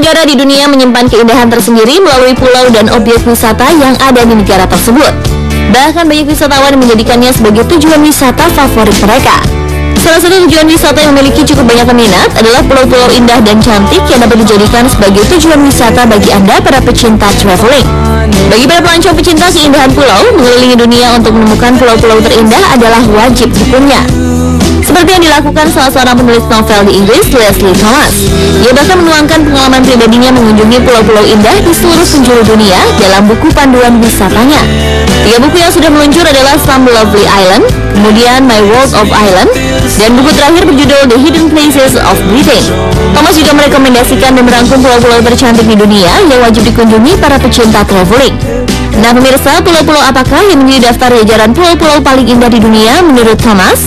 negara di dunia menyimpan keindahan tersendiri melalui pulau dan objek wisata yang ada di negara tersebut. Bahkan banyak wisatawan yang menjadikannya sebagai tujuan wisata favorit mereka. Salah satu tujuan wisata yang memiliki cukup banyak peminat adalah pulau-pulau indah dan cantik yang dapat dijadikan sebagai tujuan wisata bagi Anda para pecinta traveling. Bagi para pelancong pecinta keindahan pulau, mengelilingi dunia untuk menemukan pulau-pulau terindah adalah wajib hukumnya. Seperti yang dilakukan salah seorang penulis novel di Inggris, Leslie Thomas. Ia bahkan menuangkan pengalaman pribadinya mengunjungi pulau-pulau indah di seluruh penjuru dunia dalam buku panduan wisatanya. 3 buku yang sudah meluncur adalah Some Lovely Island, kemudian My World of Island, dan buku terakhir berjudul The Hidden Places of Britain. Thomas juga merekomendasikan dan merangkum pulau-pulau tercantik di dunia yang wajib dikunjungi para pecinta traveling. Nah pemirsa, pulau-pulau apakah yang menjadi daftar jajaran pulau-pulau paling indah di dunia menurut Thomas?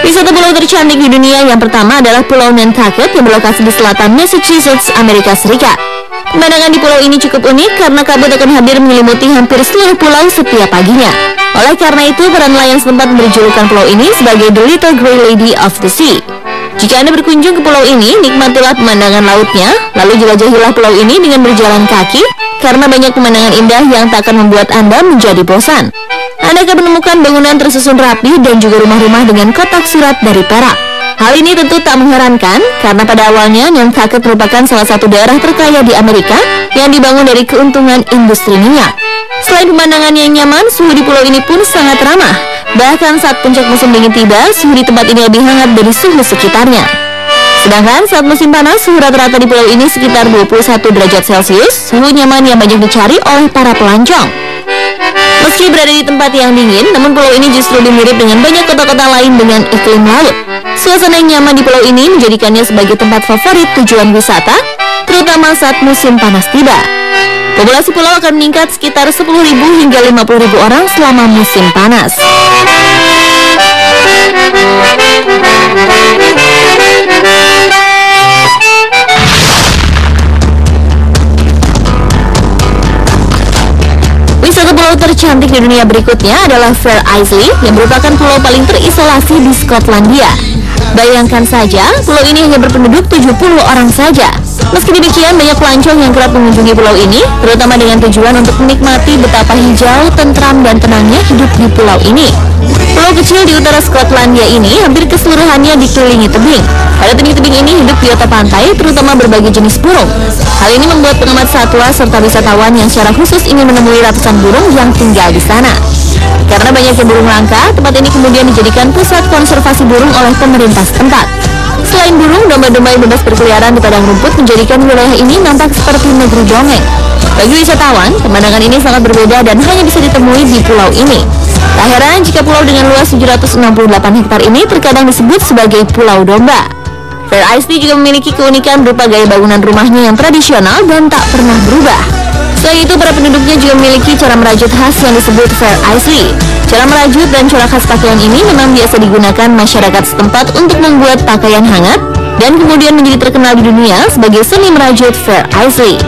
Wisata pulau tercantik di dunia yang pertama adalah Pulau Nantucket yang berlokasi di selatan Massachusetts, Amerika Serikat. Pemandangan di pulau ini cukup unik karena kabut akan hadir menyelimuti hampir seluruh pulau setiap paginya. Oleh karena itu, para nelayan setempat memberi julukan pulau ini sebagai The Little Grey Lady of the Sea. Jika Anda berkunjung ke pulau ini, nikmatilah pemandangan lautnya, lalu jelajahilah pulau ini dengan berjalan kaki, karena banyak pemandangan indah yang tak akan membuat Anda menjadi bosan. Anda akan menemukan bangunan tersusun rapi dan juga rumah-rumah dengan kotak surat dari perak. Hal ini tentu tak mengherankan, karena pada awalnya Nantucket merupakan salah satu daerah terkaya di Amerika yang dibangun dari keuntungan industri minyak. Selain pemandangan yang nyaman, suhu di pulau ini pun sangat ramah. Bahkan saat puncak musim dingin tiba, suhu di tempat ini lebih hangat dari suhu sekitarnya. Sedangkan saat musim panas, suhu rata-rata di pulau ini sekitar 21 derajat Celcius, suhu nyaman yang banyak dicari oleh para pelancong. Meski berada di tempat yang dingin, namun pulau ini justru lebih mirip dengan banyak kota-kota lain dengan iklim laut. Suasana yang nyaman di pulau ini menjadikannya sebagai tempat favorit tujuan wisata, terutama saat musim panas tiba. Populasi pulau akan meningkat sekitar 10.000 hingga 50.000 orang selama musim panas. Wisata pulau tercantik di dunia berikutnya adalah Fair Isle yang merupakan pulau paling terisolasi di Skotlandia. Bayangkan saja, pulau ini hanya berpenduduk 70 orang saja. Meski demikian, banyak pelancong yang kerap mengunjungi pulau ini, terutama dengan tujuan untuk menikmati betapa hijau, tentram, dan tenangnya hidup di pulau ini. Pulau kecil di utara Skotlandia ini hampir keseluruhannya dikelilingi tebing. Pada tebing-tebing ini hidup biota pantai, terutama berbagai jenis burung. Hal ini membuat pengamat satwa serta wisatawan yang secara khusus ingin menemui ratusan burung yang tinggal di sana. Karena banyaknya burung langka, tempat ini kemudian dijadikan pusat konservasi burung oleh pemerintah setempat. Selain burung, domba-domba yang bebas berkeliaran di padang rumput menjadikan wilayah ini nampak seperti negeri dongeng. Bagi wisatawan, pemandangan ini sangat berbeda dan hanya bisa ditemui di pulau ini. Tak heran jika pulau dengan luas 768 hektar ini terkadang disebut sebagai Pulau Domba. Fair Isle juga memiliki keunikan berupa gaya bangunan rumahnya yang tradisional dan tak pernah berubah. Selain itu, para penduduknya juga memiliki cara merajut khas yang disebut Fair Isle. Cara merajut dan corak khas pakaian ini memang biasa digunakan masyarakat setempat untuk membuat pakaian hangat dan kemudian menjadi terkenal di dunia sebagai seni merajut Fair Isle.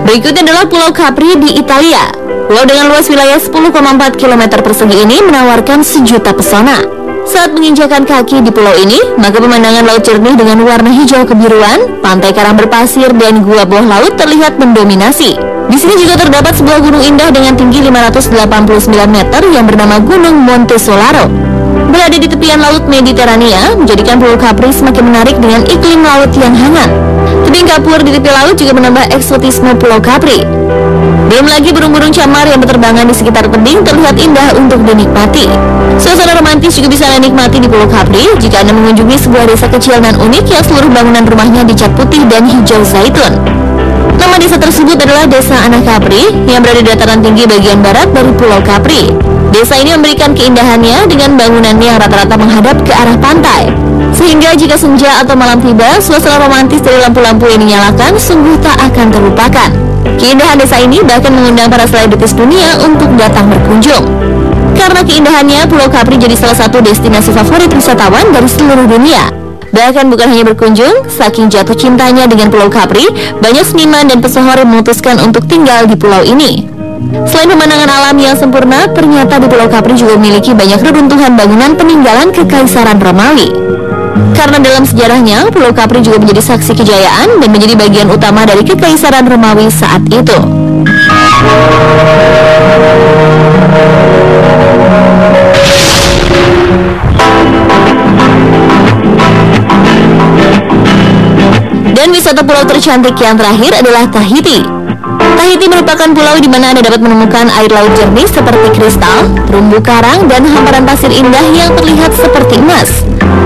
Berikutnya adalah Pulau Capri di Italia. Pulau dengan luas wilayah 10,4 km persegi ini menawarkan sejuta pesona. Saat menginjakan kaki di pulau ini, maka pemandangan laut jernih dengan warna hijau kebiruan, pantai karang berpasir, dan gua bawah laut terlihat mendominasi. Di sini juga terdapat sebuah gunung indah dengan tinggi 589 meter yang bernama Gunung Monte Solaro. Berada di tepian laut Mediterania, menjadikan Pulau Capri semakin menarik dengan iklim laut yang hangat. Tebing kapur di tepi laut juga menambah eksotisme Pulau Capri. Belum lagi burung-burung camar yang berterbangan di sekitar tebing terlihat indah untuk dinikmati. Suasana romantis juga bisa Anda nikmati di Pulau Capri jika Anda mengunjungi sebuah desa kecil dan unik yang seluruh bangunan rumahnya dicat putih dan hijau zaitun. Nama desa tersebut adalah Desa Anak Capri yang berada di dataran tinggi bagian barat dari Pulau Capri. Desa ini memberikan keindahannya dengan bangunannya yang rata-rata menghadap ke arah pantai. Sehingga jika senja atau malam tiba, suasana romantis dari lampu-lampu yang dinyalakan sungguh tak akan terlupakan. Keindahan desa ini bahkan mengundang para selebritis dunia untuk datang berkunjung. Karena keindahannya, Pulau Capri jadi salah satu destinasi favorit wisatawan dari seluruh dunia. Bahkan bukan hanya berkunjung, saking jatuh cintanya dengan Pulau Capri, banyak seniman dan pesohor yang memutuskan untuk tinggal di pulau ini. Selain pemandangan alam yang sempurna, ternyata di Pulau Capri juga memiliki banyak reruntuhan bangunan peninggalan Kekaisaran Romawi. Karena dalam sejarahnya, Pulau Capri juga menjadi saksi kejayaan dan menjadi bagian utama dari Kekaisaran Romawi saat itu. Dan wisata pulau tercantik yang terakhir adalah Tahiti. Tahiti merupakan pulau di mana Anda dapat menemukan air laut jernih seperti kristal, terumbu karang, dan hamparan pasir indah yang terlihat seperti emas.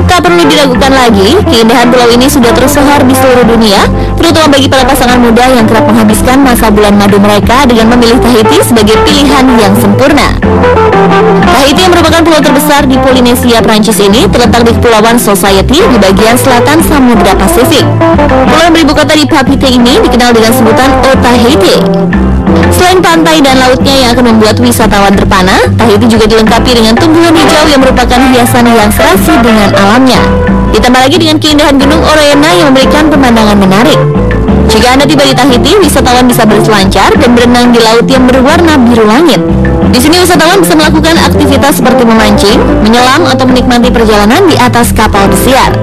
Tak perlu diragukan lagi, keindahan pulau ini sudah tersohor di seluruh dunia, terutama bagi para pasangan muda yang kerap menghabiskan masa bulan madu mereka dengan memilih Tahiti sebagai pilihan yang sempurna. Tahiti yang merupakan pulau terbesar di Polinesia, Prancis ini terletak di Kepulauan Society di bagian selatan Samudra Pasifik. Pulau yang beribu kota di Papeete ini dikenal dengan sebutan Otaheite. Selain pantai dan lautnya yang akan membuat wisatawan terpana, Tahiti juga dilengkapi dengan tumbuhan hijau yang merupakan hiasan yang serasi dengan alamnya. Ditambah lagi dengan keindahan Gunung Orena yang memberikan pemandangan menarik. Jika Anda tiba di Tahiti, wisatawan bisa berselancar dan berenang di laut yang berwarna biru langit. Di sini wisatawan bisa melakukan aktivitas seperti memancing, menyelam, atau menikmati perjalanan di atas kapal pesiar.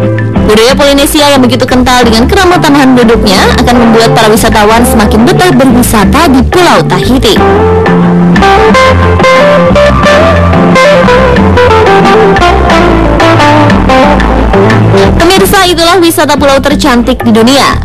Budaya Polinesia yang begitu kental dengan kerama tanaman penduduknya akan membuat para wisatawan semakin betah berwisata di Pulau Tahiti. Pemirsa, itulah wisata pulau tercantik di dunia.